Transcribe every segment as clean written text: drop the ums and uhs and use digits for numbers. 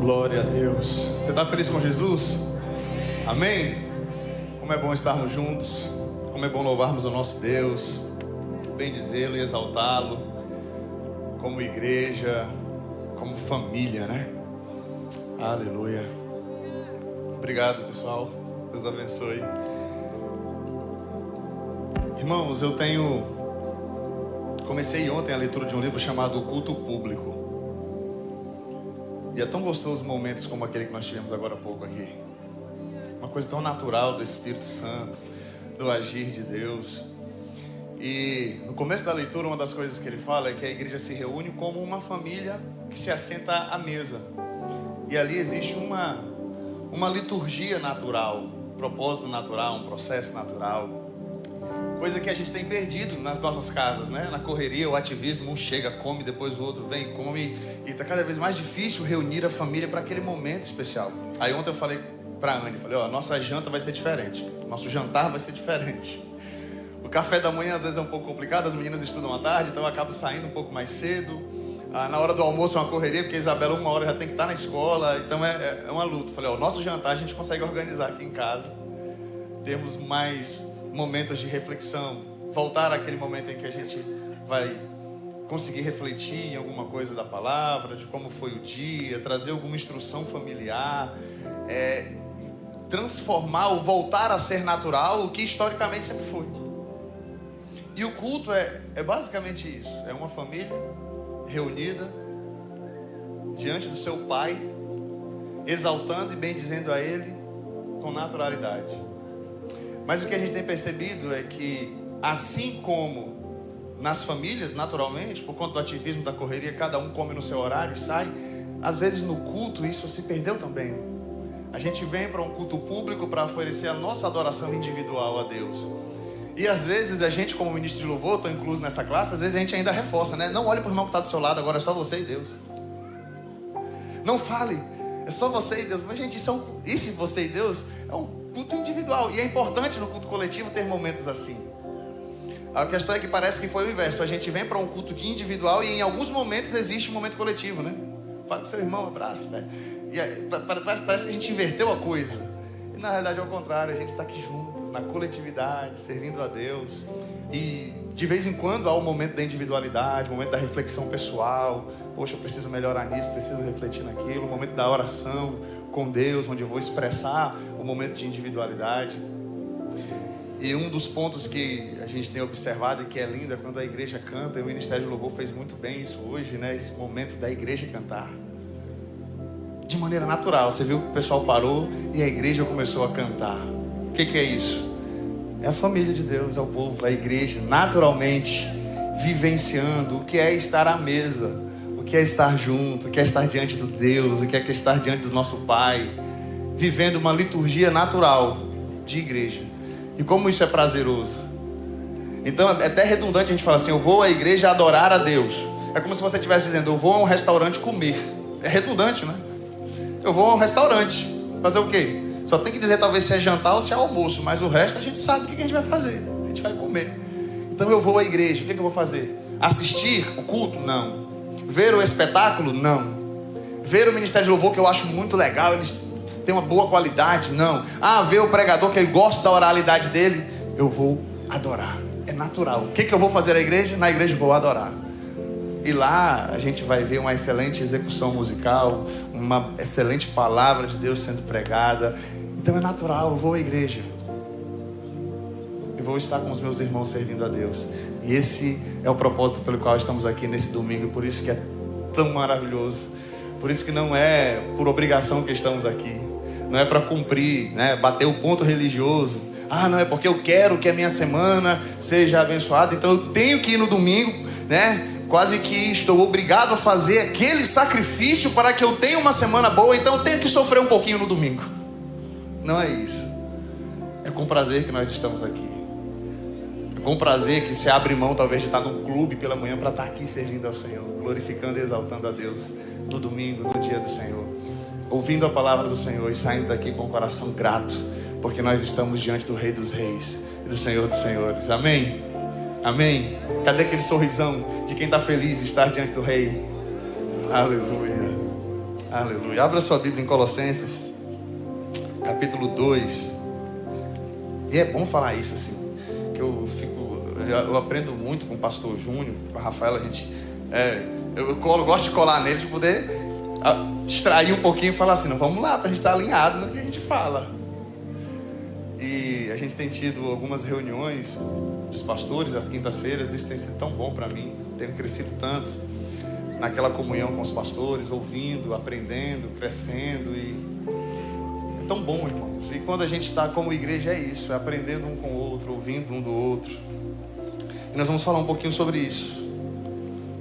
Glória a Deus. Você está feliz com Jesus? Amém? Como é bom estarmos juntos. Como é bom louvarmos o nosso Deus, bendizê-lo e exaltá-lo, como igreja, como família, né? Aleluia. Obrigado, pessoal. Deus abençoe. Irmãos, comecei ontem a leitura de um livro chamado O Culto Público. E é tão gostoso momentos como aquele que nós tivemos agora há pouco aqui. Uma coisa tão natural do Espírito Santo, do agir de Deus. E no começo da leitura, uma das coisas que ele fala é que a igreja se reúne como uma família que se assenta à mesa. E ali existe uma liturgia natural, um propósito natural, um processo natural. Coisa que a gente tem perdido nas nossas casas, né? Na correria, o ativismo, um chega, come, depois o outro vem, come. E está cada vez mais difícil reunir a família para aquele momento especial. Aí ontem eu falei para a Anne, falei, nossa janta vai ser diferente. Nosso jantar vai ser diferente. O café da manhã às vezes é um pouco complicado, as meninas estudam à tarde, então eu acabo saindo um pouco mais cedo. Na hora do almoço é uma correria, porque a Isabela 1 hora já tem que estar na escola, então é uma luta. Falei, nosso jantar a gente consegue organizar aqui em casa. Termos mais momentos de reflexão, voltar àquele momento em que a gente vai conseguir refletir em alguma coisa da palavra, de como foi o dia, trazer alguma instrução familiar, transformar ou voltar a ser natural o que historicamente sempre foi. E o culto é basicamente isso, é uma família reunida diante do seu Pai, exaltando e bendizendo a Ele com naturalidade. Mas o que a gente tem percebido é que, assim como nas famílias, naturalmente, por conta do ativismo, da correria, cada um come no seu horário e sai, às vezes no culto isso se perdeu também. A gente vem para um culto público para oferecer a nossa adoração individual a Deus. E às vezes a gente, como ministro de louvor, estou incluso nessa classe, às vezes a gente ainda reforça, né? Não olhe para o irmão que está do seu lado, agora é só você e Deus. Não fale, é só você e Deus. Mas gente, isso você e Deus é um culto individual. E é importante no culto coletivo ter momentos assim. A questão é que parece que foi o inverso. A gente vem para um culto de individual e em alguns momentos existe um momento coletivo, né? Fala com seu irmão, abraço, velho. E parece que a gente inverteu a coisa. E na realidade é o contrário. A gente está aqui juntos, na coletividade, servindo a Deus. E de vez em quando há um momento da individualidade, um momento da reflexão pessoal. Poxa, eu preciso melhorar nisso, preciso refletir naquilo. Um momento da oração com Deus, onde eu vou expressar o momento de individualidade. E um dos pontos que a gente tem observado e que é lindo é quando a igreja canta. E o Ministério de Louvor fez muito bem isso hoje, né? Esse momento da igreja cantar de maneira natural. Você viu que o pessoal parou e a igreja começou a cantar. O que é isso? É a família de Deus, é o povo, a igreja, naturalmente vivenciando o que é estar à mesa, o que é estar junto, o que é estar diante do Deus, o que é estar diante do nosso Pai, vivendo uma liturgia natural de igreja. E como isso é prazeroso. Então é até redundante a gente falar assim, eu vou à igreja adorar a Deus. É como se você estivesse dizendo, eu vou a um restaurante comer. É redundante, né? Eu vou a um restaurante, fazer o quê? Só tem que dizer talvez se é jantar ou se é almoço, mas o resto a gente sabe o que a gente vai fazer. A gente vai comer. Então eu vou à igreja, o que eu vou fazer? Assistir o culto? Não. Ver o espetáculo? Não. Ver o Ministério de Louvor, que eu acho muito legal, eles têm uma boa qualidade? Não. Ver o pregador, que eu gosto da oralidade dele? Eu vou adorar. É natural. O que eu vou fazer na igreja? Na igreja eu vou adorar. E lá a gente vai ver uma excelente execução musical, uma excelente palavra de Deus sendo pregada. Então é natural, eu vou à igreja. Eu vou estar com os meus irmãos servindo a Deus. E esse é o propósito pelo qual estamos aqui nesse domingo. Por isso que é tão maravilhoso. Por isso que não é por obrigação que estamos aqui. Não é para cumprir, né? Bater o ponto religioso. Não é porque eu quero que a minha semana seja abençoada, então eu tenho que ir no domingo, né? Quase que estou obrigado a fazer aquele sacrifício para que eu tenha uma semana boa, então eu tenho que sofrer um pouquinho no domingo. Não é isso. É com prazer que nós estamos aqui. É com prazer que se abre mão talvez de estar num clube pela manhã para estar aqui servindo ao Senhor, glorificando e exaltando a Deus no domingo, no dia do Senhor, ouvindo a palavra do Senhor e saindo daqui com o coração grato, porque nós estamos diante do Rei dos Reis e do Senhor dos Senhores. Amém? Amém? Cadê aquele sorrisão de quem está feliz de estar diante do Rei? Aleluia. Aleluia. Abra sua Bíblia em Colossenses, capítulo 2. E é bom falar isso assim, que eu aprendo muito com o pastor Júnior, com a Rafaela, eu gosto de colar neles para poder distrair um pouquinho e falar assim, não, vamos lá, para a gente estar alinhado no que a gente fala. E a gente tem tido algumas reuniões dos pastores às quintas-feiras, isso tem sido tão bom para mim, tenho crescido tanto naquela comunhão com os pastores, ouvindo, aprendendo, crescendo, e é tão bom, irmãos. E quando a gente está como igreja é isso, é aprendendo um com o outro, ouvindo um do outro. E nós vamos falar um pouquinho sobre isso,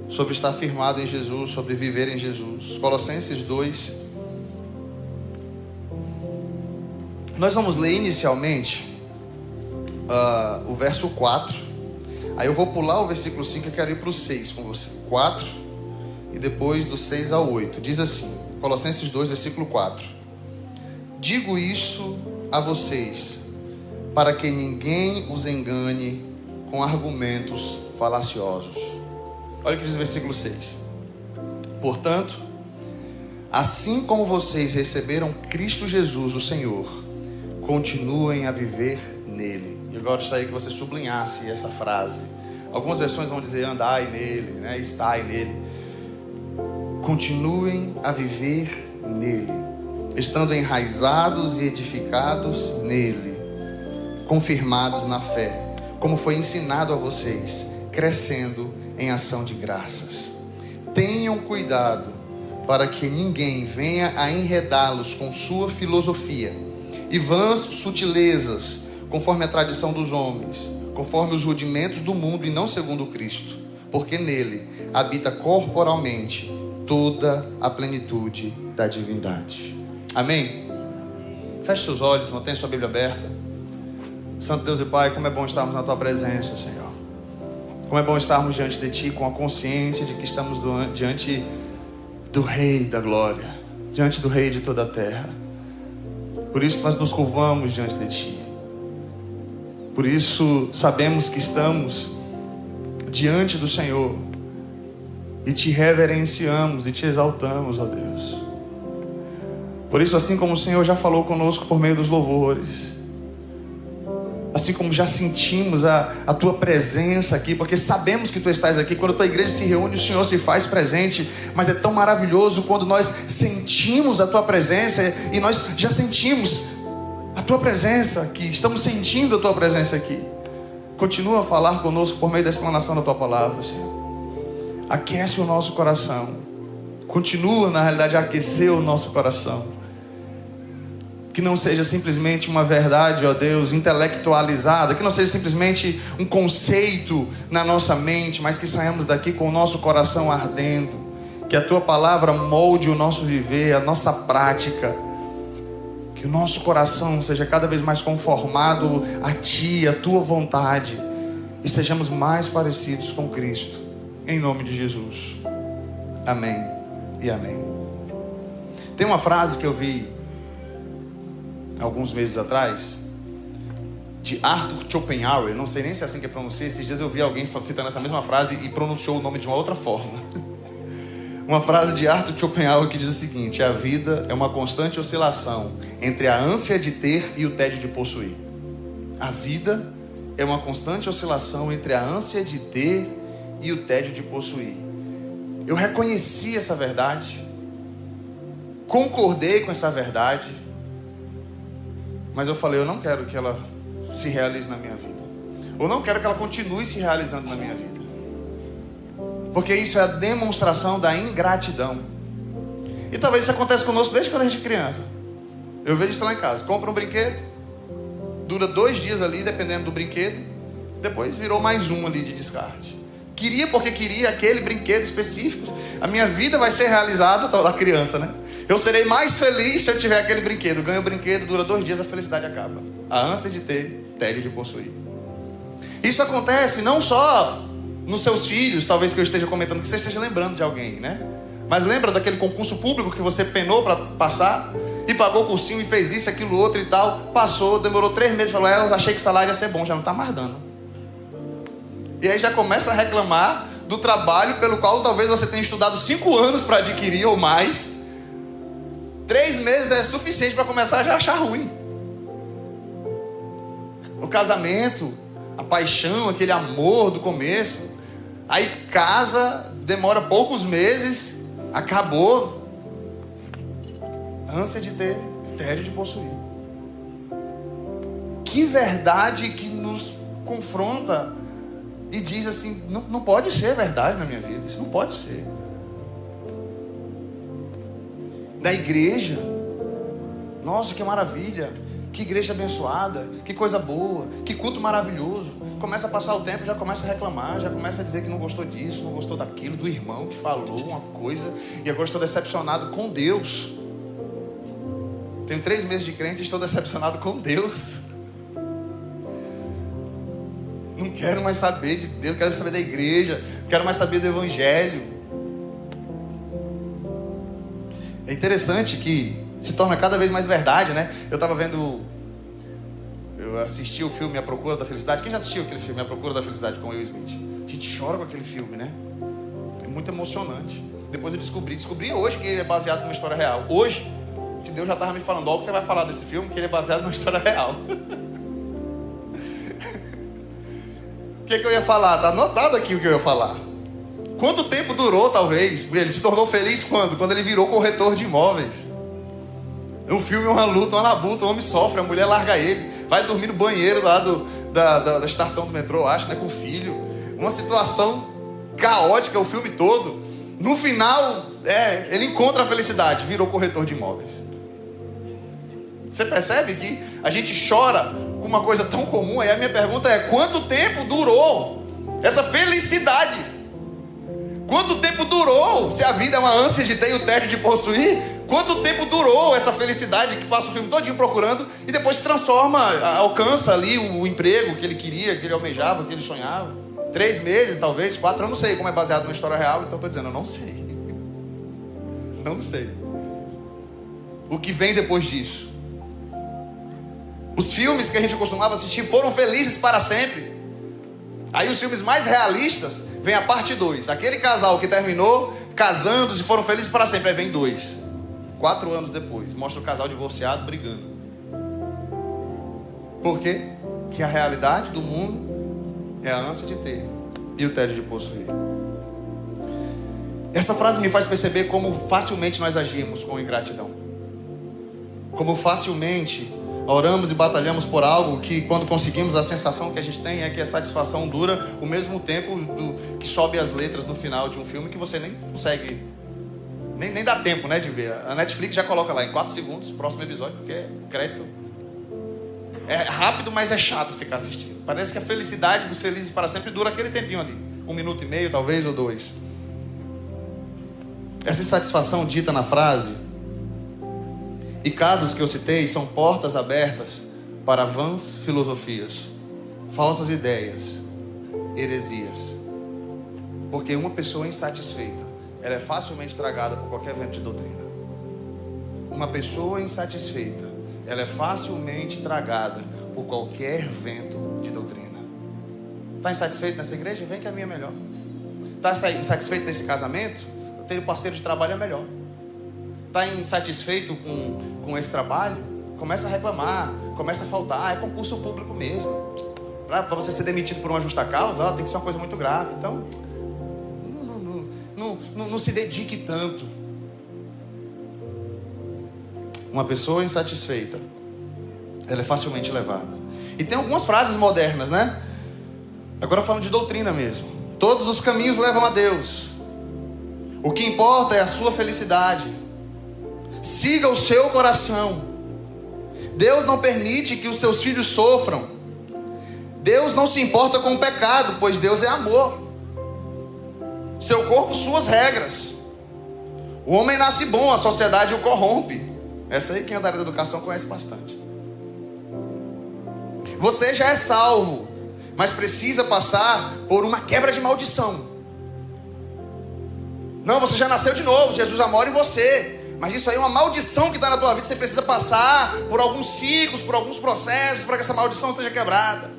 sobre estar firmado em Jesus, sobre viver em Jesus. Colossenses 2. Nós vamos ler inicialmente o verso 4. Aí eu vou pular o versículo 5 e quero ir para o 6 com você. 4 e depois do 6 ao 8. Diz assim, Colossenses 2, versículo 4. Digo isso a vocês, para que ninguém os engane com argumentos falaciosos. Olha o que diz o versículo 6. Portanto, assim como vocês receberam Cristo Jesus, o Senhor, continuem a viver nele. E agora gostaria que você sublinhasse essa frase. Algumas versões vão dizer andai nele, né? Estai nele. Continuem a viver nele, estando enraizados e edificados nele, confirmados na fé, como foi ensinado a vocês, crescendo em ação de graças. Tenham cuidado para que ninguém venha a enredá-los com sua filosofia e vãs sutilezas, conforme a tradição dos homens, conforme os rudimentos do mundo e não segundo Cristo, porque nele habita corporalmente toda a plenitude da divindade. Amém? Feche seus olhos, mantenha sua Bíblia aberta. Santo Deus e Pai, como é bom estarmos na Tua presença, Senhor. Como é bom estarmos diante de Ti com a consciência de que estamos diante do Rei da Glória, diante do Rei de toda a terra. Por isso nós nos curvamos diante de Ti. Por isso sabemos que estamos diante do Senhor e Te reverenciamos e Te exaltamos, ó Deus. Por isso, assim como o Senhor já falou conosco por meio dos louvores, assim como já sentimos a Tua presença aqui, porque sabemos que Tu estás aqui. Quando a Tua igreja se reúne, o Senhor se faz presente. Mas é tão maravilhoso quando nós sentimos a Tua presença, e nós já sentimos a Tua presença aqui, estamos sentindo a Tua presença aqui. Continua a falar conosco por meio da explanação da Tua palavra, Senhor. Aquece o nosso coração. Continua, na realidade, a aquecer o nosso coração. Que não seja simplesmente uma verdade, ó Deus, intelectualizada, que não seja simplesmente um conceito na nossa mente, mas que saímos daqui com o nosso coração ardendo. Que a Tua palavra molde o nosso viver, a nossa prática. Que o nosso coração seja cada vez mais conformado a Ti, a Tua vontade, e sejamos mais parecidos com Cristo. Em nome de Jesus. Amém e amém. Tem uma frase que eu vi alguns meses atrás, de Arthur Schopenhauer, não sei nem se é assim que pronuncia. Esses dias eu vi alguém citando essa mesma frase e pronunciou o nome de uma outra forma. Uma frase de Arthur Schopenhauer que diz o seguinte: a vida é uma constante oscilação entre a ânsia de ter e o tédio de possuir. A vida é uma constante oscilação entre a ânsia de ter e o tédio de possuir. Eu reconheci essa verdade, concordei com essa verdade, mas eu falei, eu não quero que ela se realize na minha vida. Eu não quero que ela continue se realizando na minha vida. Porque isso é a demonstração da ingratidão. E talvez isso aconteça conosco desde quando a gente é criança. Eu vejo isso lá em casa. Compra um brinquedo, dura 2 dias ali, dependendo do brinquedo. Depois virou mais um ali de descarte. Queria porque queria aquele brinquedo específico. A minha vida vai ser realizada, da criança, né? Eu serei mais feliz se eu tiver aquele brinquedo. Ganho o brinquedo, dura 2 dias, a felicidade acaba. A ânsia de ter, tédio de possuir. Isso acontece não só nos seus filhos, talvez que eu esteja comentando, que você esteja lembrando de alguém, né? Mas lembra daquele concurso público que você penou para passar e pagou o cursinho e fez isso, aquilo, outro e tal. Passou, demorou 3 meses, falou, eu achei que o salário ia ser bom, já não está mais dando. E aí já começa a reclamar do trabalho pelo qual talvez você tenha estudado 5 anos para adquirir ou mais. 3 meses é suficiente para começar a já achar ruim. O casamento, a paixão, aquele amor do começo. Aí casa, demora poucos meses, acabou. Ânsia de ter, tédio de possuir. Que verdade que nos confronta e diz assim, não pode ser verdade na minha vida, isso não pode ser. Da igreja, nossa, que maravilha, que igreja abençoada, que coisa boa, que culto maravilhoso. Começa a passar o tempo, já começa a reclamar, já começa a dizer que não gostou disso, não gostou daquilo, do irmão que falou uma coisa, e agora estou decepcionado com Deus. Tenho 3 meses de crente e estou decepcionado com Deus. Não quero mais saber de Deus, quero saber da igreja, não quero mais saber do evangelho. É interessante que se torna cada vez mais verdade, né? Eu assisti o filme A Procura da Felicidade. Quem já assistiu aquele filme A Procura da Felicidade com Will Smith? A gente chora com aquele filme, né? É muito emocionante. Depois eu descobri hoje que ele é baseado numa história real. Hoje, que Deus já estava me falando, ó, o que você vai falar desse filme, que ele é baseado numa história real. O que eu ia falar? Tá anotado aqui o que eu ia falar. Quanto tempo durou, talvez? Ele se tornou feliz quando? Quando ele virou corretor de imóveis. Um filme, uma luta, uma labuta, o homem sofre, a mulher larga ele, vai dormir no banheiro lá da estação do metrô, acho, né, com o filho. Uma situação caótica o filme todo. No final, ele encontra a felicidade, virou corretor de imóveis. Você percebe que a gente chora com uma coisa tão comum? Aí a minha pergunta é, quanto tempo durou essa felicidade? Quanto tempo durou? Se a vida é uma ânsia de ter e o tédio de possuir, quanto tempo durou essa felicidade que passa o filme todinho procurando e depois se transforma, alcança ali o emprego que ele queria, que ele almejava, que ele sonhava? 3 meses, talvez, 4, eu não sei como é baseado numa história real, então estou dizendo, eu não sei. Não sei. O que vem depois disso? Os filmes que a gente costumava assistir foram felizes para sempre. Aí os filmes mais realistas, vem a parte 2. Aquele casal que terminou casando e foram felizes para sempre. Aí vem 2. 4 anos depois. Mostra o casal divorciado brigando. Por quê? Que a realidade do mundo é a ânsia de ter e o tédio de possuir. Essa frase me faz perceber como facilmente nós agimos com ingratidão. Como facilmente oramos e batalhamos por algo que, quando conseguimos, a sensação que a gente tem é que a satisfação dura o mesmo tempo que sobe as letras no final de um filme, que você nem consegue, nem dá tempo, né, de ver. A Netflix já coloca lá em 4 segundos o próximo episódio, porque é crédito. É rápido, mas é chato ficar assistindo. Parece que a felicidade dos felizes para sempre dura aquele tempinho ali, 1 minuto e meio, talvez, ou 2. Essa insatisfação dita na frase e casos que eu citei são portas abertas para vãs filosofias, falsas ideias, heresias. Porque uma pessoa insatisfeita, ela é facilmente tragada por qualquer vento de doutrina. Uma pessoa insatisfeita, ela é facilmente tragada por qualquer vento de doutrina. Está insatisfeito nessa igreja? Vem que a minha é melhor. Está insatisfeito nesse casamento? Ter um parceiro de trabalho é melhor. Está insatisfeito com esse trabalho? Começa a reclamar, começa a faltar. É concurso público mesmo. Para você ser demitido por uma justa causa, tem que ser uma coisa muito grave. Então, não se dedique tanto. Uma pessoa insatisfeita, ela é facilmente levada. E tem algumas frases modernas, né? Agora falando de doutrina mesmo. Todos os caminhos levam a Deus. O que importa é a sua felicidade. Siga o seu coração. Deus não permite que os seus filhos sofram. Deus não se importa com o pecado, pois Deus é amor. Seu corpo, suas regras. O homem nasce bom, a sociedade o corrompe. Essa aí quem é da área da educação conhece bastante. Você já é salvo, mas precisa passar por uma quebra de maldição. Não, você já nasceu de novo, Jesus já mora em você. Mas isso aí é uma maldição que está na tua vida. Você precisa passar por alguns ciclos, por alguns processos, para que essa maldição seja quebrada.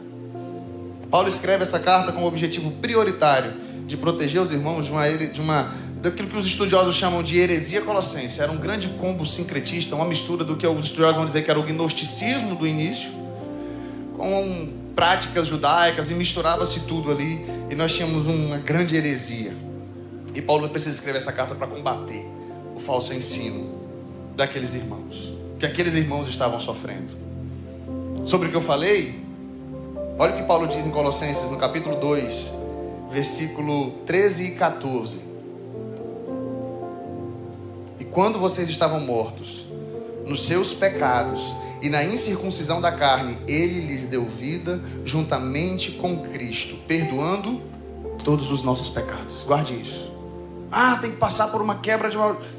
Paulo escreve essa carta com o objetivo prioritário de proteger os irmãos de uma daquilo que os estudiosos chamam de heresia colossense. Era um grande combo sincretista, uma mistura do que os estudiosos vão dizer que era o gnosticismo do início, com práticas judaicas, e misturava-se tudo ali, e nós tínhamos uma grande heresia. E Paulo precisa escrever essa carta para combater o falso ensino daqueles irmãos, que aqueles irmãos estavam sofrendo. Sobre o que eu falei, olha o que Paulo diz em Colossenses, no capítulo 2, versículo 13 e 14. E quando vocês estavam mortos nos seus pecados e na incircuncisão da carne, ele lhes deu vida juntamente com Cristo, perdoando todos os nossos pecados. Guarde isso. Tem que passar por uma quebra de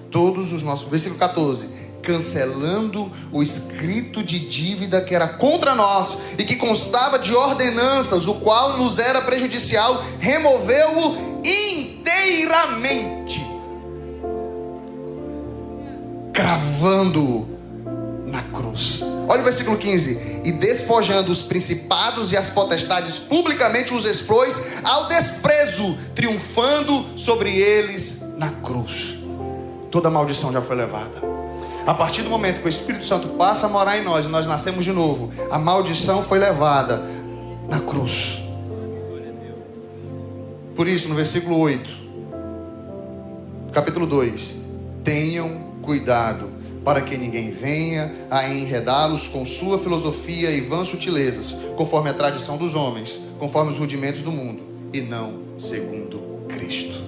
todos os nossos. Versículo 14. Cancelando o escrito de dívida que era contra nós e que constava de ordenanças, o qual nos era prejudicial, removeu-o inteiramente, cravando-o na cruz. Olha o versículo 15. E despojando os principados e as potestades, publicamente os expôs ao desprezo, triunfando sobre eles na cruz. Toda maldição já foi levada. A partir do momento que o Espírito Santo passa a morar em nós e nós nascemos de novo, a maldição foi levada na cruz. Por isso, no versículo 8, capítulo 2: tenham cuidado para que ninguém venha a enredá-los com sua filosofia e vãs sutilezas, conforme a tradição dos homens, conforme os rudimentos do mundo, e não segundo Cristo.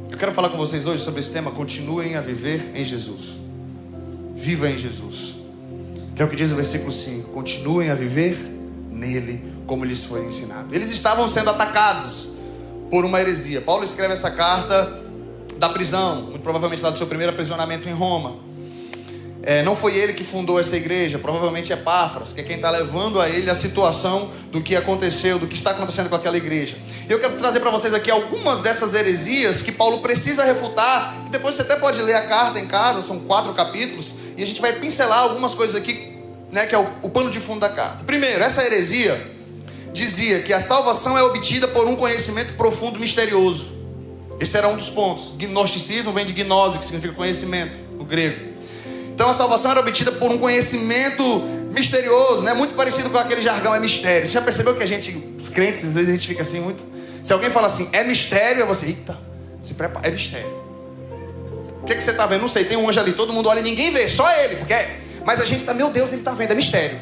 Eu quero falar com vocês hoje sobre esse tema: continuem a viver em Jesus. Viva em Jesus. Que é o que diz o versículo 5. Continuem a viver nele, como lhes foi ensinado. Eles estavam sendo atacados por uma heresia. Paulo escreve essa carta da prisão, muito provavelmente lá do seu primeiro aprisionamento em Roma. Não foi ele que fundou essa igreja, provavelmente é Epáfras, que é quem está levando a ele a situação do que aconteceu, do que está acontecendo com aquela igreja. E eu quero trazer para vocês aqui algumas dessas heresias que Paulo precisa refutar, que depois você até pode ler a carta em casa, são 4 capítulos, e a gente vai pincelar algumas coisas aqui, que é o pano de fundo da carta. Primeiro, essa heresia dizia que a salvação é obtida por um conhecimento profundo, misterioso. Esse era um dos pontos. Gnosticismo vem de gnose, que significa conhecimento, no grego. Então a salvação era obtida por um conhecimento misterioso, muito parecido com aquele jargão, é mistério. Você já percebeu que os crentes, às vezes a gente fica assim muito... Se alguém fala assim, é mistério, você, eita, se prepara, é mistério. O que você está vendo? Não sei, tem um anjo ali, todo mundo olha e ninguém vê, só ele. Mas a gente está, meu Deus, ele está vendo, é mistério.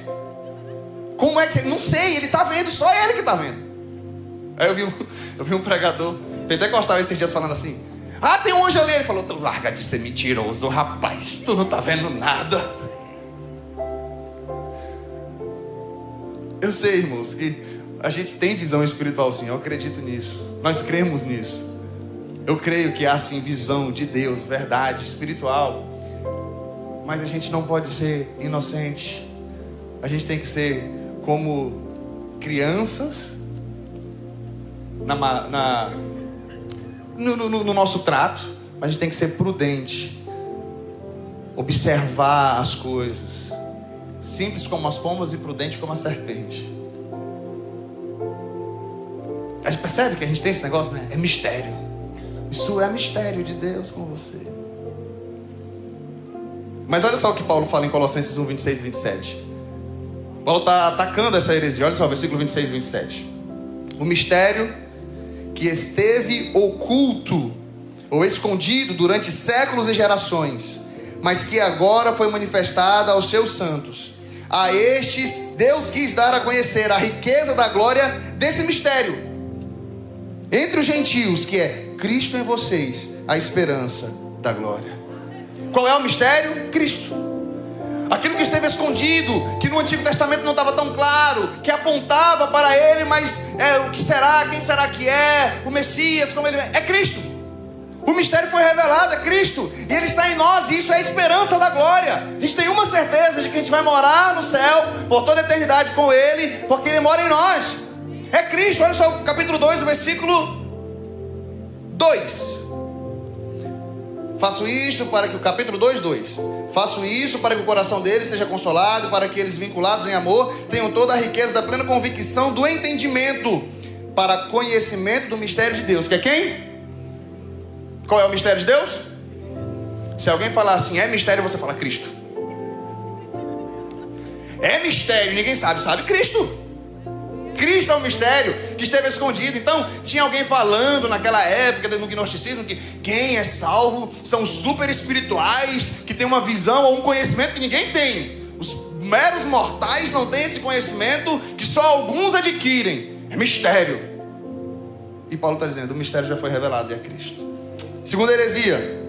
Como é que... Não sei, ele está vendo, só ele que está vendo. Aí eu vi um pregador pentecostal esses dias falando assim, tem um anjo ali. Ele falou, larga de ser mentiroso, rapaz, tu não tá vendo nada. Eu sei, irmãos, que a gente tem visão espiritual sim, eu acredito nisso. Nós cremos nisso. Eu creio que há sim visão de Deus, verdade, espiritual. Mas a gente não pode ser inocente. A gente tem que ser como crianças no nosso trato, mas a gente tem que ser prudente, observar as coisas, simples como as pombas e prudente como a serpente. A gente percebe que a gente tem esse negócio, É mistério. Isso é mistério de Deus com você. Mas olha só o que Paulo fala em Colossenses 1, 26 e 27. Paulo está atacando essa heresia. Olha só, versículo 26 e 27. O mistério que esteve oculto ou escondido durante séculos e gerações, mas que agora foi manifestada aos seus santos. A estes Deus quis dar a conhecer a riqueza da glória desse mistério entre os gentios, que é Cristo em vocês, a esperança da glória. Qual é o mistério? Cristo. Aquilo que esteve escondido, que no Antigo Testamento não estava tão claro, que apontava para ele, mas o que será? Quem será que é? O Messias, como ele é Cristo. O mistério foi revelado, é Cristo, e Ele está em nós, e isso é a esperança da glória. A gente tem uma certeza de que a gente vai morar no céu por toda a eternidade com Ele, porque Ele mora em nós. É Cristo. Olha só o capítulo 2, o versículo 2. Faço isto para que o capítulo 2:2. Faço isso para que o coração deles seja consolado, para que eles, vinculados em amor, tenham toda a riqueza da plena convicção do entendimento, para conhecimento do mistério de Deus. Que é quem? Qual é o mistério de Deus? Se alguém falar assim, é mistério, você fala Cristo. É mistério, ninguém sabe. Sabe Cristo. Cristo é um mistério que esteve escondido. Então, tinha alguém falando naquela época no gnosticismo que quem é salvo são super espirituais, que tem uma visão ou um conhecimento que ninguém tem. Os meros mortais não têm esse conhecimento que só alguns adquirem. É mistério. E Paulo está dizendo, o mistério já foi revelado e é Cristo. Segunda heresia,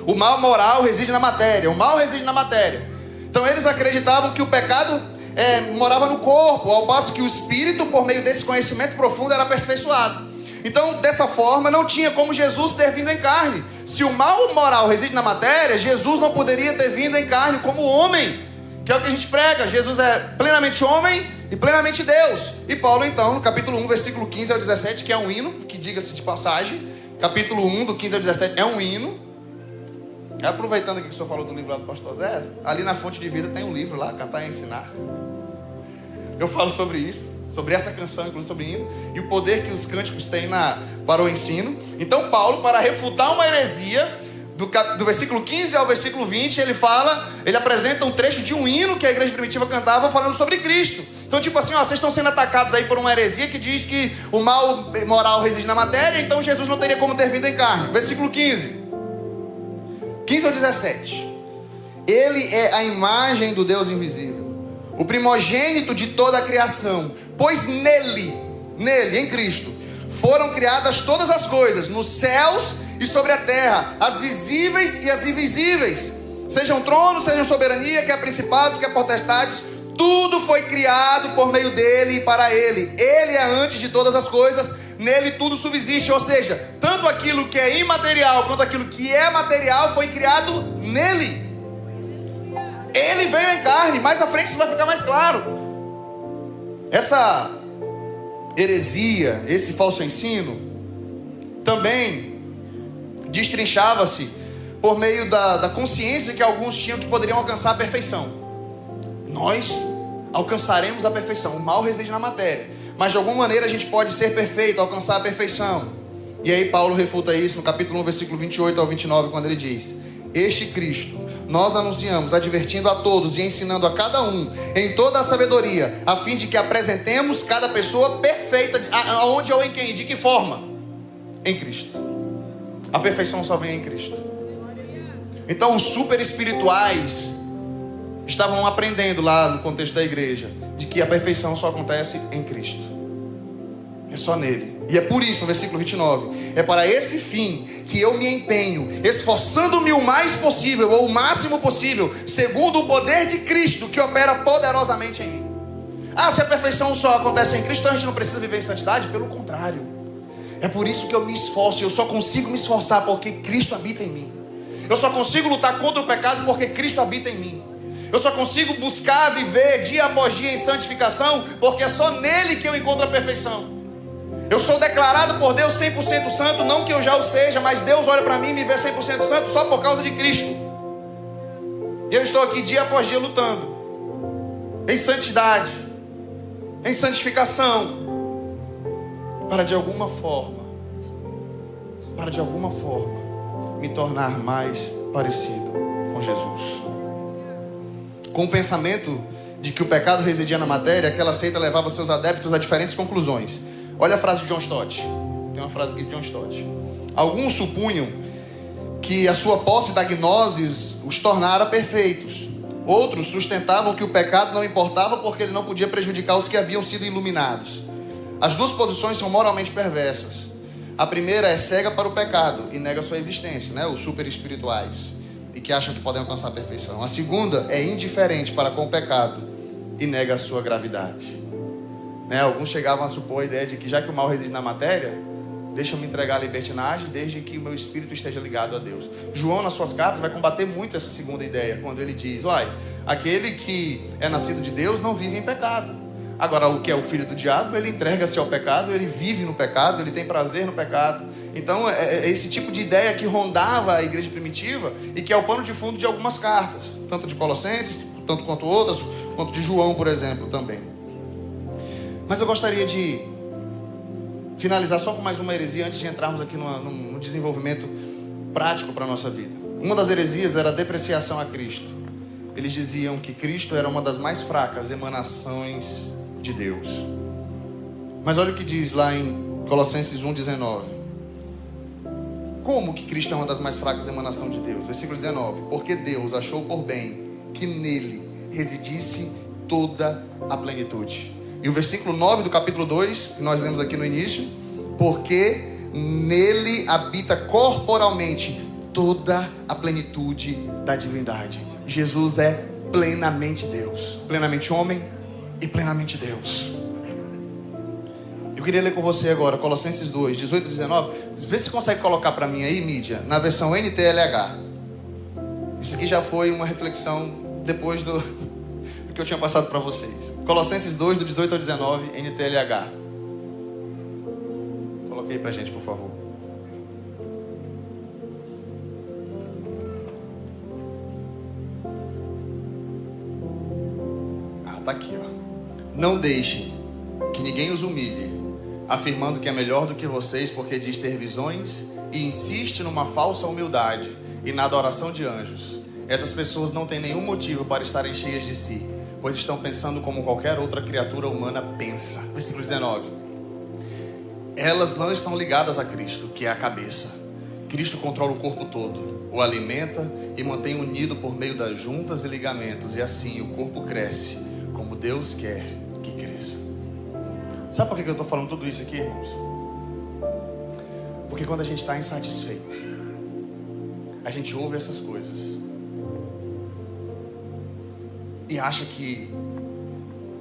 o mal moral reside na matéria. O mal reside na matéria. Então eles acreditavam que o pecado morava no corpo, ao passo que o espírito, por meio desse conhecimento profundo, era aperfeiçoado. Então, dessa forma, não tinha como Jesus ter vindo em carne. Se o mal moral reside na matéria, Jesus não poderia ter vindo em carne como homem, que é o que a gente prega. Jesus é plenamente homem e plenamente Deus. E Paulo, então, no capítulo 1, versículo 15 ao 17, que é um hino, que diga-se de passagem, capítulo 1, do 15 ao 17, é um hino. Aproveitando aqui que o senhor falou do livro lá do pastor Zé, ali na Fonte de Vida tem um livro lá, Cantar e Ensinar. Eu falo sobre isso, sobre essa canção, inclusive sobre hino, e o poder que os cânticos têm para o ensino. Então Paulo, para refutar uma heresia, do versículo 15 ao versículo 20, ele apresenta um trecho de um hino que a igreja primitiva cantava falando sobre Cristo. Então tipo assim, vocês estão sendo atacados aí por uma heresia que diz que o mal moral reside na matéria, então Jesus não teria como ter vindo em carne. Versículo 15 ao 17. Ele é a imagem do Deus invisível, o primogênito de toda a criação, pois nele, em Cristo, foram criadas todas as coisas, nos céus e sobre a terra, as visíveis e as invisíveis, sejam tronos, sejam soberania, quer principados, quer potestades, tudo foi criado por meio dele e para ele. Ele é antes de todas as coisas, nele tudo subsiste. Ou seja, tanto aquilo que é imaterial quanto aquilo que é material foi criado nele. Ele veio em carne. Mais à frente isso vai ficar mais claro. Essa heresia, esse falso ensino, também destrinchava-se por meio da consciência que alguns tinham que poderiam alcançar a perfeição. Nós alcançaremos a perfeição. O mal reside na matéria, mas de alguma maneira a gente pode ser perfeito, alcançar a perfeição. E aí Paulo refuta isso no capítulo 1, versículo 28 ao 29, quando ele diz: este Cristo nós anunciamos, advertindo a todos e ensinando a cada um em toda a sabedoria, a fim de que apresentemos cada pessoa perfeita. Aonde ou em quem? De que forma? Em Cristo. A perfeição só vem em Cristo. Então os super espirituais estavam aprendendo lá no contexto da igreja de que a perfeição só acontece em Cristo. É só nele. E é por isso, no versículo 29, é para esse fim que eu me empenho, esforçando-me o mais possível, ou o máximo possível, segundo o poder de Cristo que opera poderosamente em mim. Se a perfeição só acontece em Cristo, então a gente não precisa viver em santidade? Pelo contrário. É por isso que eu me esforço. Eu só consigo me esforçar porque Cristo habita em mim. Eu só consigo lutar contra o pecado porque Cristo habita em mim. Eu só consigo buscar viver dia após dia em santificação porque é só nele que eu encontro a perfeição. Eu sou declarado por Deus 100% santo, não que eu já o seja, mas Deus olha para mim e me vê 100% santo só por causa de Cristo. E eu estou aqui dia após dia lutando em santidade, em santificação, para de alguma forma me tornar mais parecido com Jesus. Com o pensamento de que o pecado residia na matéria, aquela seita levava seus adeptos a diferentes conclusões. Olha a frase de John Stott. Tem uma frase aqui de John Stott. Alguns supunham que a sua posse da gnose os tornara perfeitos. Outros sustentavam que o pecado não importava porque ele não podia prejudicar os que haviam sido iluminados. As duas posições são moralmente perversas. A primeira é cega para o pecado e nega sua existência, né? Os super espirituais, e que acham que podem alcançar a perfeição. A segunda é indiferente para com o pecado e nega a sua gravidade. Alguns chegavam a supor a ideia de que já que o mal reside na matéria, deixa eu me entregar à libertinagem desde que o meu espírito esteja ligado a Deus. João, nas suas cartas, vai combater muito essa segunda ideia, quando ele diz: aquele que é nascido de Deus não vive em pecado. Agora, o que é o filho do diabo, ele entrega-se ao pecado, ele vive no pecado, ele tem prazer no pecado. Então, é esse tipo de ideia que rondava a igreja primitiva e que é o pano de fundo de algumas cartas, tanto de Colossenses, tanto quanto outras, quanto de João, por exemplo, também. Mas eu gostaria de finalizar só com mais uma heresia antes de entrarmos aqui no desenvolvimento prático para a nossa vida. Uma das heresias era a depreciação a Cristo. Eles diziam que Cristo era uma das mais fracas emanações de Deus. Mas olha o que diz lá em Colossenses 1,19. Como que Cristo é uma das mais fracas emanações de Deus? Versículo 19. Porque Deus achou por bem que nele residisse toda a plenitude. E o versículo 9 do capítulo 2, que nós lemos aqui no início. Porque nele habita corporalmente toda a plenitude da divindade. Jesus é plenamente Deus, plenamente homem e plenamente Deus. Eu queria ler com você agora Colossenses 2, 18 e 19. Vê se consegue colocar para mim aí, mídia, na versão NTLH. Isso aqui já foi uma reflexão depois do que eu tinha passado para vocês. Colossenses 2, do 18 ao 19, NTLH. Coloque aí pra gente, por favor. Tá aqui, ó. Não deixem que ninguém os humilhe, afirmando que é melhor do que vocês, porque diz ter visões e insiste numa falsa humildade e na adoração de anjos. Essas pessoas não têm nenhum motivo para estarem cheias de si, pois estão pensando como qualquer outra criatura humana pensa. Versículo 19. Elas não estão ligadas a Cristo, que é a cabeça. Cristo controla o corpo todo, o alimenta e mantém unido por meio das juntas e ligamentos, e assim o corpo cresce como Deus quer que cresça. Sabe por que eu estou falando tudo isso aqui, irmãos? Porque quando a gente está insatisfeito, a gente ouve essas coisas e acha que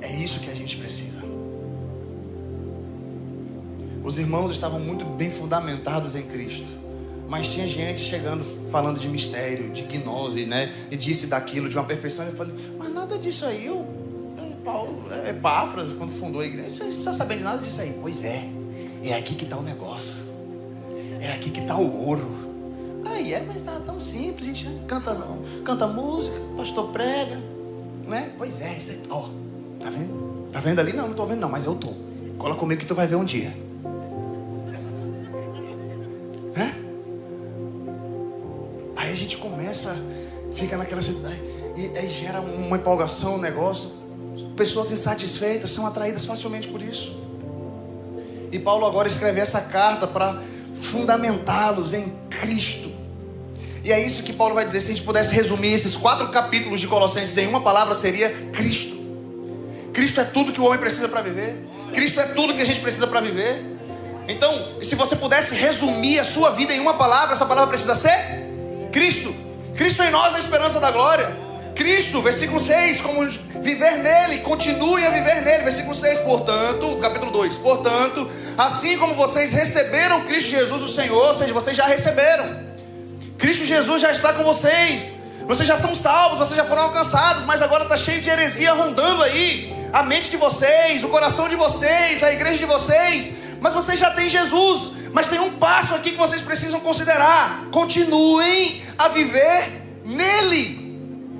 é isso que a gente precisa. Os irmãos estavam muito bem fundamentados em Cristo, mas tinha gente chegando falando de mistério, de gnose, né? E disse daquilo, de uma perfeição. Eu falei, mas nada disso aí, Paulo, Epáfras, quando fundou a igreja, você não está sabendo de nada disso aí. Pois é aqui que está o negócio, é aqui que está o ouro. Aí mas tá tão simples, a gente canta música, o pastor prega, né? Pois é, isso aí, ó, tá vendo? Tá vendo ali? Não estou vendo não, mas eu tô. Cola comigo que tu vai ver um dia. Né? Aí a gente começa, fica naquela cidade, e aí gera uma empolgação, um negócio. Pessoas insatisfeitas são atraídas facilmente por isso. E Paulo agora escreve essa carta para fundamentá-los em Cristo. E é isso que Paulo vai dizer. Se a gente pudesse resumir esses 4 capítulos de Colossenses em uma palavra, seria Cristo. Cristo é tudo que o homem precisa para viver. Cristo é tudo que a gente precisa para viver. Então, se você pudesse resumir a sua vida em uma palavra, essa palavra precisa ser Cristo. Cristo em nós, a esperança da glória. Cristo, versículo 6, como viver nele, continue a viver nele. Versículo 6, portanto, capítulo 2, portanto, assim como vocês receberam Cristo Jesus o Senhor, ou seja, vocês já receberam. Cristo Jesus já está com vocês. Vocês já são salvos, vocês já foram alcançados, mas agora está cheio de heresia rondando aí a mente de vocês, o coração de vocês, a igreja de vocês. Mas vocês já têm Jesus. Mas tem um passo aqui que vocês precisam considerar. Continuem a viver nele.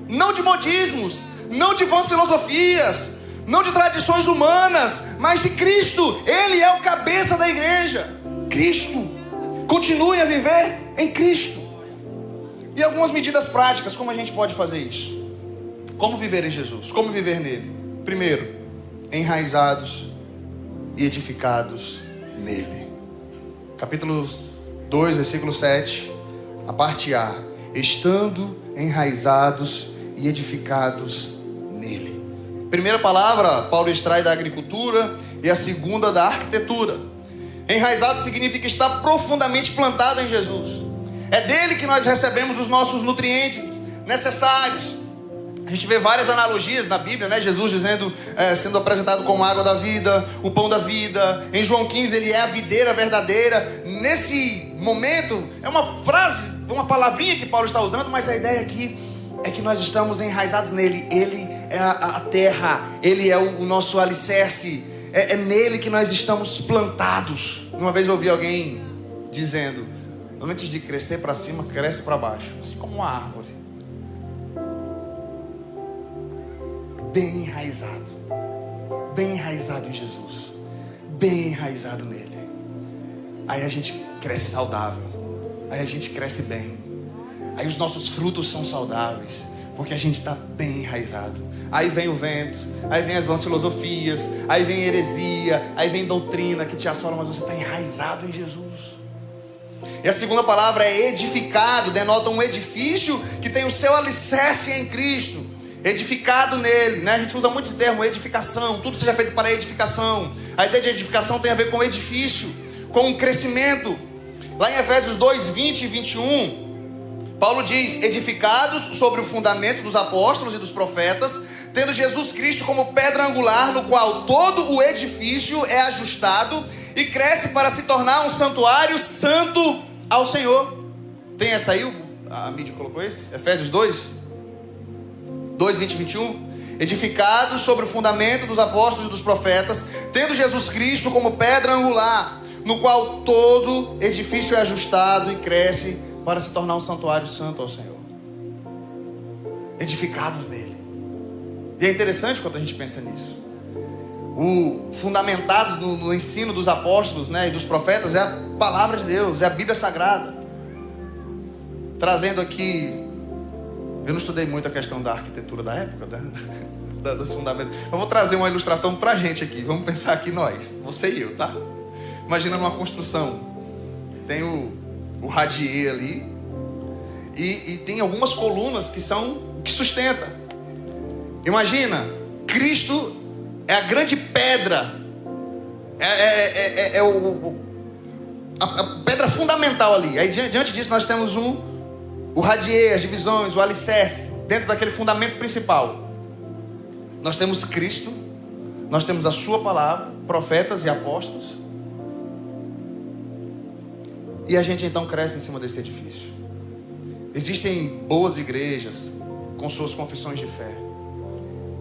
Não de modismos, não de vãs filosofias, não de tradições humanas, mas de Cristo. Ele é o cabeça da igreja. Cristo. Continue a viver em Cristo. E algumas medidas práticas, como a gente pode fazer isso? Como viver em Jesus? Como viver nele? Primeiro, enraizados e edificados nele. Capítulo 2, versículo 7, a parte A. Estando enraizados e edificados nele. Primeira palavra, Paulo extrai da agricultura, e a segunda da arquitetura. Enraizado significa estar profundamente plantado em Jesus. É dele que nós recebemos os nossos nutrientes necessários. A gente vê várias analogias na Bíblia, né? Jesus dizendo, sendo apresentado como a água da vida, o pão da vida. Em João 15 ele é a videira verdadeira. Nesse momento, é uma frase, uma palavrinha que Paulo está usando, mas a ideia aqui é que nós estamos enraizados nele. Ele é a terra, ele é o nosso alicerce. É nele que nós estamos plantados. Uma vez eu ouvi alguém dizendo, antes de crescer para cima, cresce para baixo, assim como uma árvore. Bem enraizado em Jesus, bem enraizado nele. Aí a gente cresce saudável, aí a gente cresce bem. Aí os nossos frutos são saudáveis, porque a gente está bem enraizado. Aí vem o vento, aí vem as vãs filosofias, aí vem heresia, aí vem doutrina que te assola, mas você está enraizado em Jesus. E a segunda palavra é edificado, denota um edifício que tem o seu alicerce em Cristo, edificado nele, né? A gente usa muito esse termo, edificação, tudo seja feito para edificação. A ideia de edificação tem a ver com edifício, com um crescimento. Lá em Efésios 2, 20 e 21, Paulo diz: edificados sobre o fundamento dos apóstolos e dos profetas, tendo Jesus Cristo como pedra angular, no qual todo o edifício é ajustado e cresce para se tornar um santuário santo ao Senhor. Tem essa aí? A mídia colocou esse? Efésios 2, 20 e 21. Edificados sobre o fundamento dos apóstolos e dos profetas, tendo Jesus Cristo como pedra angular, no qual todo edifício é ajustado e cresce para se tornar um santuário santo ao Senhor. Edificados nele. E é interessante quando a gente pensa nisso. Fundamentados no ensino dos apóstolos, né, e dos profetas, é a palavra de Deus, é a Bíblia Sagrada. Trazendo aqui, eu não estudei muito a questão da arquitetura da época, dos fundamentos. Eu vou trazer uma ilustração pra gente aqui. Vamos pensar aqui nós, você e eu, tá? Imagina numa construção. Tem o radier ali, e tem algumas colunas que sustenta. Imagina, Cristo é a grande pedra, a pedra fundamental ali. Aí diante disso nós temos o radier, as divisões, o alicerce. Dentro daquele fundamento principal nós temos Cristo, nós temos a sua palavra, profetas e apóstolos. E a gente então cresce em cima desse edifício. Existem boas igrejas com suas confissões de fé.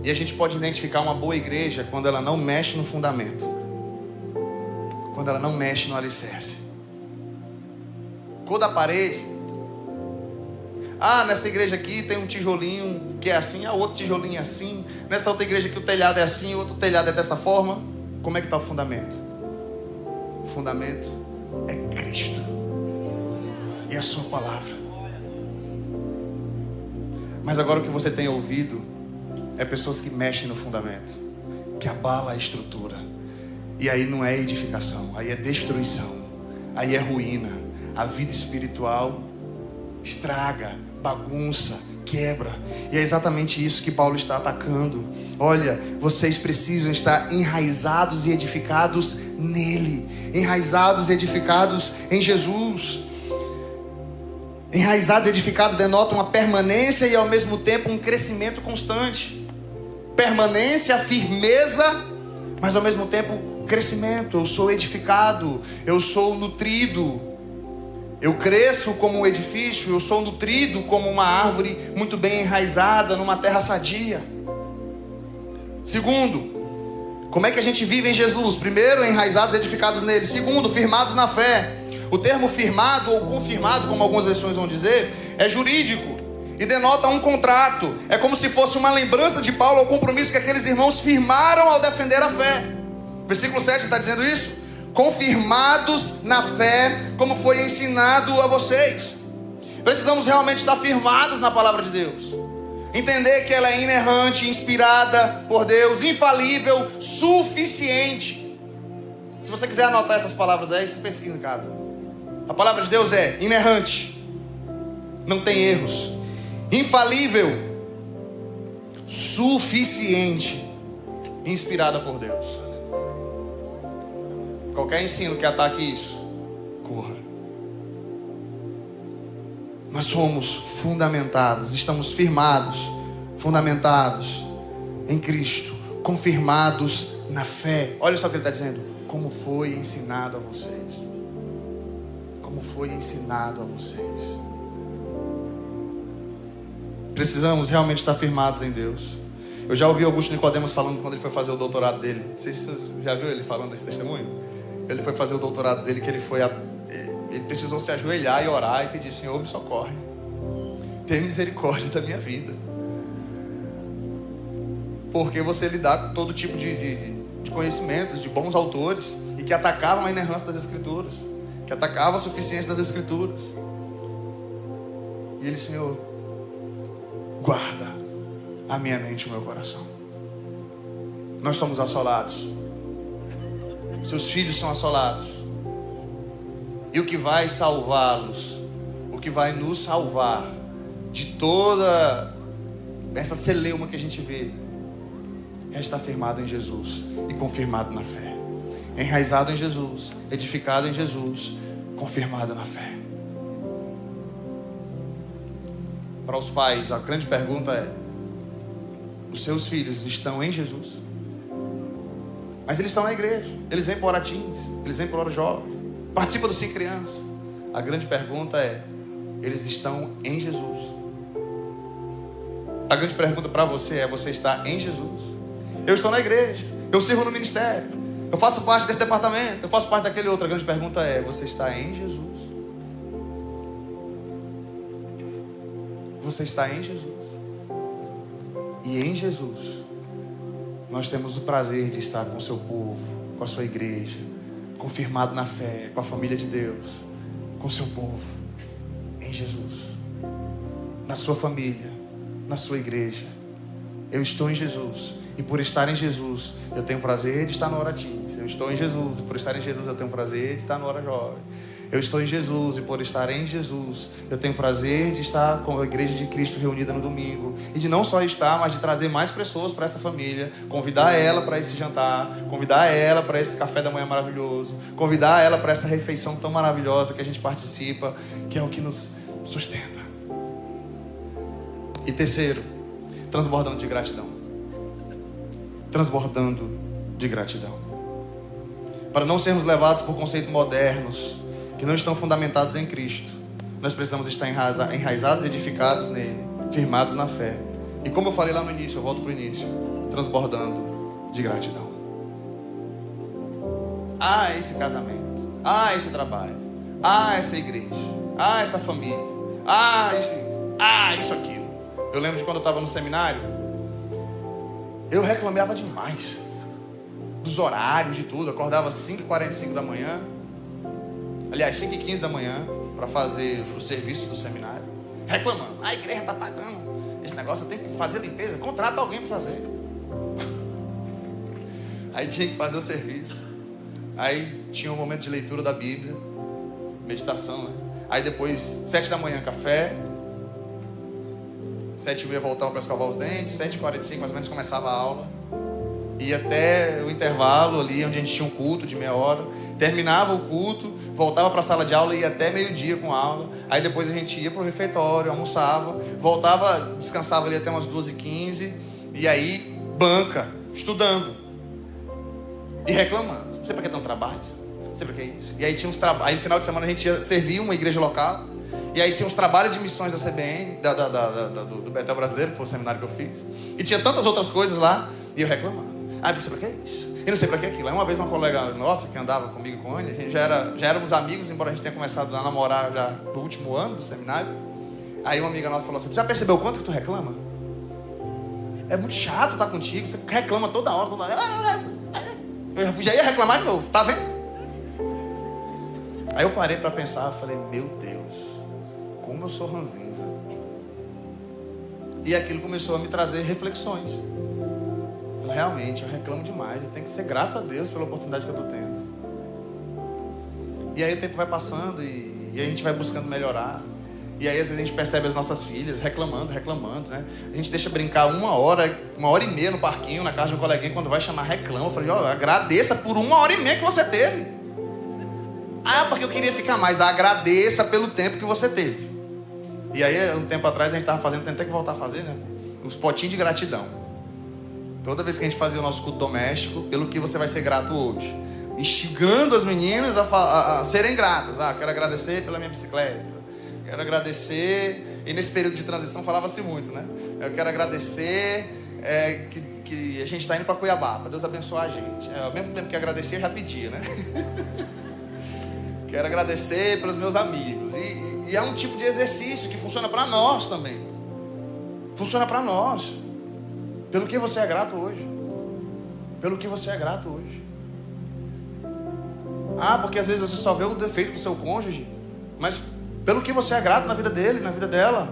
E a gente pode identificar uma boa igreja quando ela não mexe no fundamento, quando ela não mexe no alicerce. Cor da parede. Nessa igreja aqui tem um tijolinho que é assim, outro tijolinho é assim. Nessa outra igreja aqui o telhado é assim, o outro telhado é dessa forma. Como é que está o fundamento? O fundamento é Cristo e a sua palavra. Mas agora o que você tem ouvido é pessoas que mexem no fundamento, que abalam a estrutura. E aí não é edificação, aí é destruição, aí é ruína. A vida espiritual estraga, bagunça, quebra. E é exatamente isso que Paulo está atacando. Olha, vocês precisam estar enraizados e edificados nele, enraizados e edificados em Jesus. Enraizado e edificado denota uma permanência e ao mesmo tempo um crescimento constante. Permanência, firmeza, mas ao mesmo tempo crescimento. Eu sou edificado, eu sou nutrido, eu cresço como um edifício, eu sou nutrido como uma árvore muito bem enraizada numa terra sadia. Segundo, como é que a gente vive em Jesus? Primeiro, enraizados e edificados nele. Segundo, firmados na fé. O termo firmado ou confirmado, como algumas versões vão dizer, é jurídico e denota um contrato. É como se fosse uma lembrança de Paulo ao compromisso que aqueles irmãos firmaram ao defender a fé. Versículo 7 está dizendo isso. Confirmados na fé, como foi ensinado a vocês. Precisamos realmente estar firmados na palavra de Deus. Entender que ela é inerrante, inspirada por Deus, infalível, suficiente. Se você quiser anotar essas palavras aí, você pesquisa em casa. A palavra de Deus é inerrante, não tem erros, infalível, suficiente, inspirada por Deus. Qualquer ensino que ataque isso, corra. Nós somos fundamentados, estamos firmados, fundamentados em Cristo, confirmados na fé. Olha só o que ele está dizendo: como foi ensinado a vocês. Como foi ensinado a vocês. Precisamos realmente estar firmados em Deus. Eu já ouvi Augusto Nicodemos falando quando ele foi fazer o doutorado dele. Não sei se você já viu ele falando esse testemunho. Ele foi fazer o doutorado dele, que ele precisou se ajoelhar e orar e pedir: Senhor, me socorre, tenha misericórdia da minha vida. Porque você lidar com todo tipo de conhecimentos, de bons autores, e que atacavam a inerrância das Escrituras, que atacavam a suficiência das Escrituras. E ele: Senhor, guarda a minha mente e o meu coração. Nós somos assolados. Seus filhos são assolados. E o que vai salvá-los, o que vai nos salvar de toda essa celeuma que a gente vê, é estar firmado em Jesus e confirmado na fé. Enraizado em Jesus, edificado em Jesus, confirmado na fé. Para os pais, a grande pergunta é: os seus filhos estão em Jesus? Mas eles estão na igreja, eles vêm para Hora Teens, eles vêm para Hora Jovem, participam do Sim Criança. A grande pergunta é: eles estão em Jesus? A grande pergunta para você é: você está em Jesus? Eu estou na igreja, eu sirvo no ministério, eu faço parte desse departamento, eu faço parte daquele outro. A grande pergunta é: você está em Jesus? Você está em Jesus. E em Jesus nós temos o prazer de estar com o seu povo, com a sua igreja, confirmado na fé, com a família de Deus, com o seu povo, em Jesus, na sua família, na sua igreja. Eu estou em Jesus, e por estar em Jesus eu tenho prazer de estar no Hora Teens. Eu estou em Jesus, e por estar em Jesus eu tenho prazer de estar no Hora Jovem. Eu estou em Jesus, e por estar em Jesus eu tenho prazer de estar com a igreja de Cristo reunida no domingo. E de não só estar, mas de trazer mais pessoas para essa família, convidar ela para esse jantar, convidar ela para esse café da manhã maravilhoso, convidar ela para essa refeição tão maravilhosa que a gente participa, que é o que nos sustenta. E terceiro, transbordando de gratidão. Transbordando de gratidão. Para não sermos levados por conceitos modernos que não estão fundamentados em Cristo, nós precisamos estar enraizados e edificados nele, firmados na fé. E como eu falei lá no início, eu volto para o início, transbordando de gratidão. Ah, esse casamento. Ah, esse trabalho. Ah, essa igreja. Ah, essa família. Isso aquilo. Eu lembro de quando eu estava no seminário, eu reclamava demais dos horários, de tudo. Eu acordava às 5h45 da manhã, aliás, 5h15 da manhã, para fazer os serviços do seminário, reclamando: a igreja está pagando esse negócio, eu tenho que fazer limpeza, contrata alguém para fazer. Aí tinha que fazer o serviço. Aí tinha um momento de leitura da Bíblia, meditação, né? Aí depois, 7 da manhã, café. 7h30 voltava para escovar os dentes. 7h45 mais ou menos começava a aula. Ia até o intervalo ali, onde a gente tinha um culto de meia hora. Terminava o culto, voltava para a sala de aula e ia até meio-dia com a aula. Aí depois a gente ia para o refeitório, almoçava, voltava, descansava ali até umas 2h15. E aí, banca, estudando e reclamando. Não sei para que tão trabalho, não sei para que é isso. E aí tinha uns trabalhos. Aí no final de semana a gente ia servir uma igreja local. E aí tinha uns trabalhos de missões da CBN, do Betel Brasileiro, que foi o seminário que eu fiz. E tinha tantas outras coisas lá, e eu reclamando. Ah, não sei pra que isso. E não sei pra que aquilo. Aí uma vez uma colega nossa, que andava comigo com a Anny, a gente já éramos amigos, embora a gente tenha começado a namorar já no último ano do seminário. Aí uma amiga nossa falou assim: tu já percebeu o quanto que tu reclama? É muito chato estar contigo, você reclama toda hora. Eu já ia reclamar de novo, tá vendo? Aí eu parei pra pensar, falei: meu Deus, como eu sou ranzinza. E aquilo começou a me trazer reflexões. Realmente, eu reclamo demais e tenho que ser grato a Deus pela oportunidade que eu estou tendo. E aí o tempo vai passando e a gente vai buscando melhorar. E aí às vezes a gente percebe as nossas filhas reclamando, né? A gente deixa brincar 1h30 no parquinho, na casa de um coleguinha, quando vai chamar reclama. Eu falei: agradeça por 1h30 que você teve. Ah, porque eu queria ficar mais. Agradeça pelo tempo que você teve. E aí, um tempo atrás, a gente estava fazendo, tem até que voltar a fazer, né? Os potinhos de gratidão. Toda vez que a gente fazia o nosso culto doméstico, pelo que você vai ser grato hoje. Instigando as meninas a serem gratas. Ah, quero agradecer pela minha bicicleta. Quero agradecer... E nesse período de transição falava-se muito, né? Eu quero agradecer que a gente está indo para Cuiabá, para Deus abençoar a gente. Ao mesmo tempo que agradecer, já pedia, né? Quero agradecer pelos meus amigos. E é um tipo de exercício que funciona para nós também. Funciona para nós. Pelo que você é grato hoje. Pelo que você é grato hoje. Ah, porque às vezes você só vê o defeito do seu cônjuge. Mas Pelo que você é grato na vida dele, na vida dela.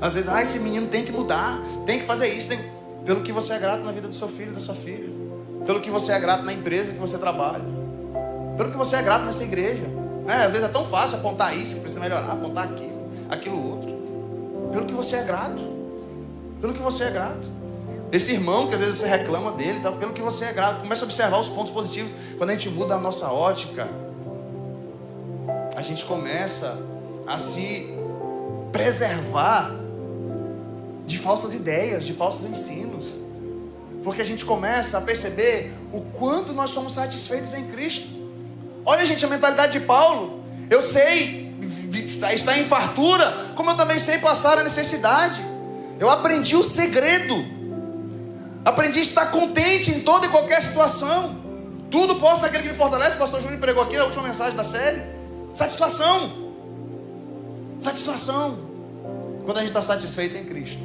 Às vezes, esse menino tem que mudar, tem que fazer isso. Pelo que você é grato na vida do seu filho, da sua filha. Pelo que você é grato na empresa que você trabalha. Pelo que você é grato nessa igreja. Às vezes é tão fácil apontar isso, que precisa melhorar, apontar aquilo outro. Pelo que você é grato. Pelo que você é grato. Esse irmão que às vezes você reclama dele, pelo que você é grato. Começa a observar os pontos positivos. Quando a gente muda a nossa ótica, a gente começa a se preservar de falsas ideias, de falsos ensinos. Porque a gente começa a perceber o quanto nós somos satisfeitos em Cristo. Olha, gente, a mentalidade de Paulo. Eu sei estar em fartura, como eu também sei passar a necessidade. Eu aprendi o segredo. Aprendi a estar contente em toda e qualquer situação. Tudo posso naquele que me fortalece. O pastor Júnior pregou aqui na última mensagem da série. Satisfação. Satisfação. Quando a gente está satisfeito em Cristo,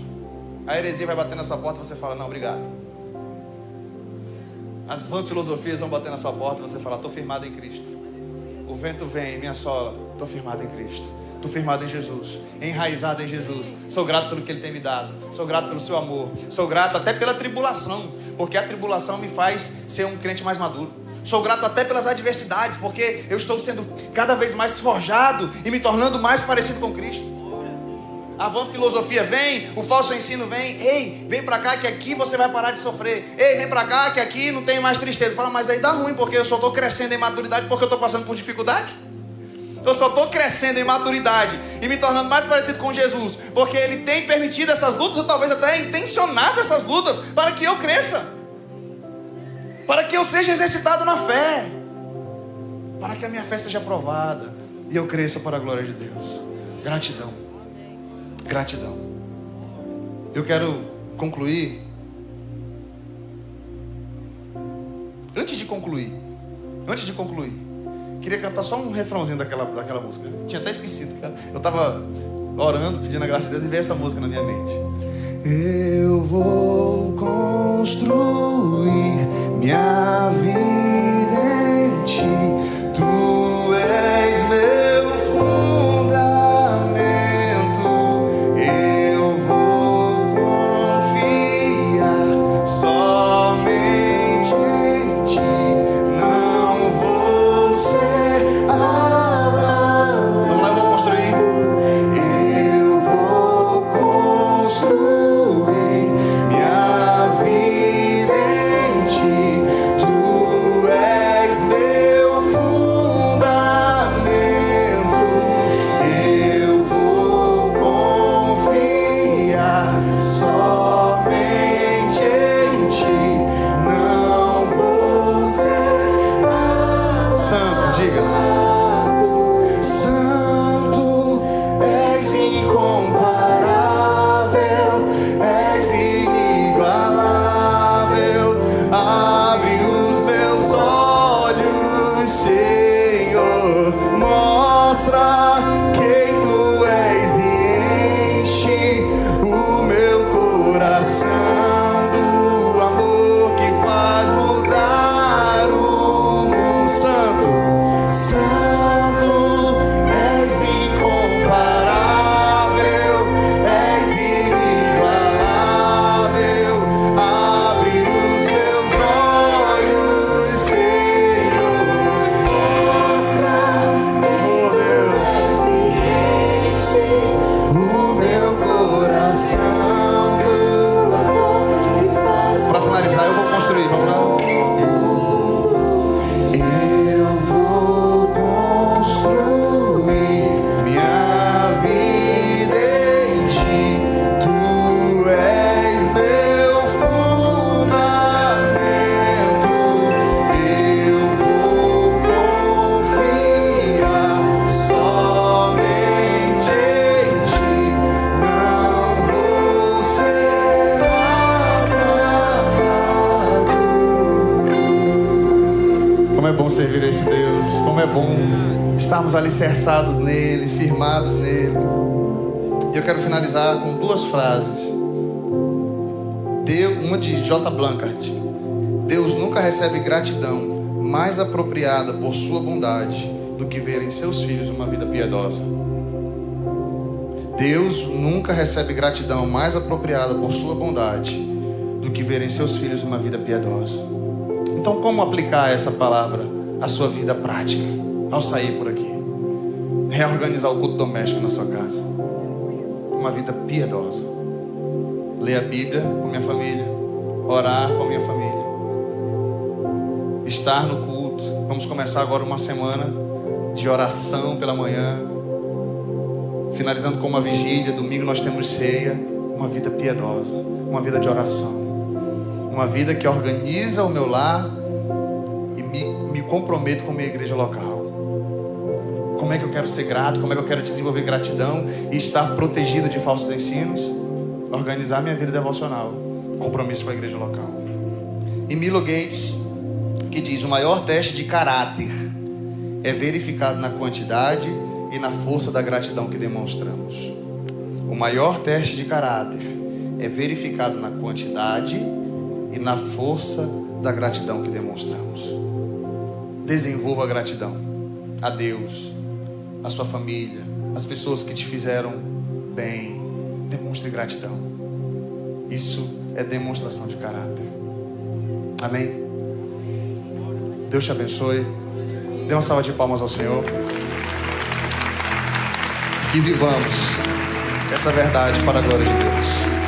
a heresia vai bater na sua porta e você fala, não, obrigado. As vãs filosofias vão bater na sua porta e você fala, estou firmado em Cristo. O vento vem, minha sola, estou firmado em Cristo. Estou firmado em Jesus, enraizado em Jesus. Sou grato pelo que Ele tem me dado. Sou grato pelo seu amor. Sou grato até pela tribulação, porque a tribulação me faz ser um crente mais maduro. Sou grato até pelas adversidades, porque eu estou sendo cada vez mais forjado e me tornando mais parecido com Cristo. A vã filosofia vem, o falso ensino vem. Ei, vem pra cá que aqui você vai parar de sofrer. Ei, vem pra cá que aqui não tem mais tristeza. Fala, mas aí dá ruim, porque eu só estou crescendo em maturidade porque eu estou passando por dificuldade. Eu só estou crescendo em maturidade e me tornando mais parecido com Jesus, porque Ele tem permitido essas lutas, ou talvez até intencionado essas lutas, para que eu cresça, para que eu seja exercitado na fé, para que a minha fé seja aprovada e eu cresça para a glória de Deus. Gratidão. Gratidão. Eu quero concluir. Antes de concluir, queria cantar só um refrãozinho daquela música. Tinha até esquecido. Eu estava orando, pedindo a graça de Deus e veio essa música na minha mente. Eu vou construir minha vida em Ti. Tu és meu fundamento. Eu vou confiar somente em Ti. Não vou ser abalado. Vamos lá, eu vou construir. Eu vou construir minha vida em Ti. Tu és meu fundamento. Eu vou confiar somente em Ti. Não vou ser santo, diga. Santo, és incomparável, és inigualável. Abre os meus olhos, Senhor, mostra quem Tu és e enche o meu coração do amor que faz mudar o mundo. Santo, Santo, és incomparável, és inigualável. Abre os meus olhos, Senhor, mostra, oh Deus, enche o meu coração do amor que faz. Para finalizar, eu vou construir, vamos lá. Eu vou construir minha vida em Ti. Tu és meu fundamento. Eu vou confiar somente em Ti. Não vou ser abalado. Como é bom servir a esse Deus. Como é bom estarmos alicerçados nele, firmados nele. E eu quero finalizar com duas frases. Uma de J. Blancart. Deus nunca recebe gratidão mais apropriada por sua bondade do que ver em seus filhos uma vida piedosa. Deus nunca recebe gratidão mais apropriada por sua bondade do que ver em seus filhos uma vida piedosa. Então, como aplicar essa palavra à sua vida prática, ao sair por aqui? Reorganizar o culto doméstico na sua casa. Uma vida piedosa. Ler a Bíblia com minha família. Orar com a minha família. Estar no culto. Vamos começar agora uma semana de oração pela manhã. Finalizando com uma vigília. Domingo nós temos ceia. Uma vida piedosa. Uma vida de oração. Uma vida que organiza o meu lar e me comprometo com a minha igreja local. Como é que eu quero ser grato? Como é que eu quero desenvolver gratidão e estar protegido de falsos ensinos? Organizar minha vida devocional. Compromisso com a igreja local. E Milo Gates, que diz: o maior teste de caráter é verificado na quantidade e na força da gratidão que demonstramos. O maior teste de caráter é verificado na quantidade e na força da gratidão que demonstramos. Desenvolva a gratidão a Deus, a sua família, as pessoas que te fizeram bem. Demonstre gratidão. Isso é demonstração de caráter. Amém? Deus te abençoe. Dê uma salva de palmas ao Senhor. Que vivamos essa verdade para a glória de Deus.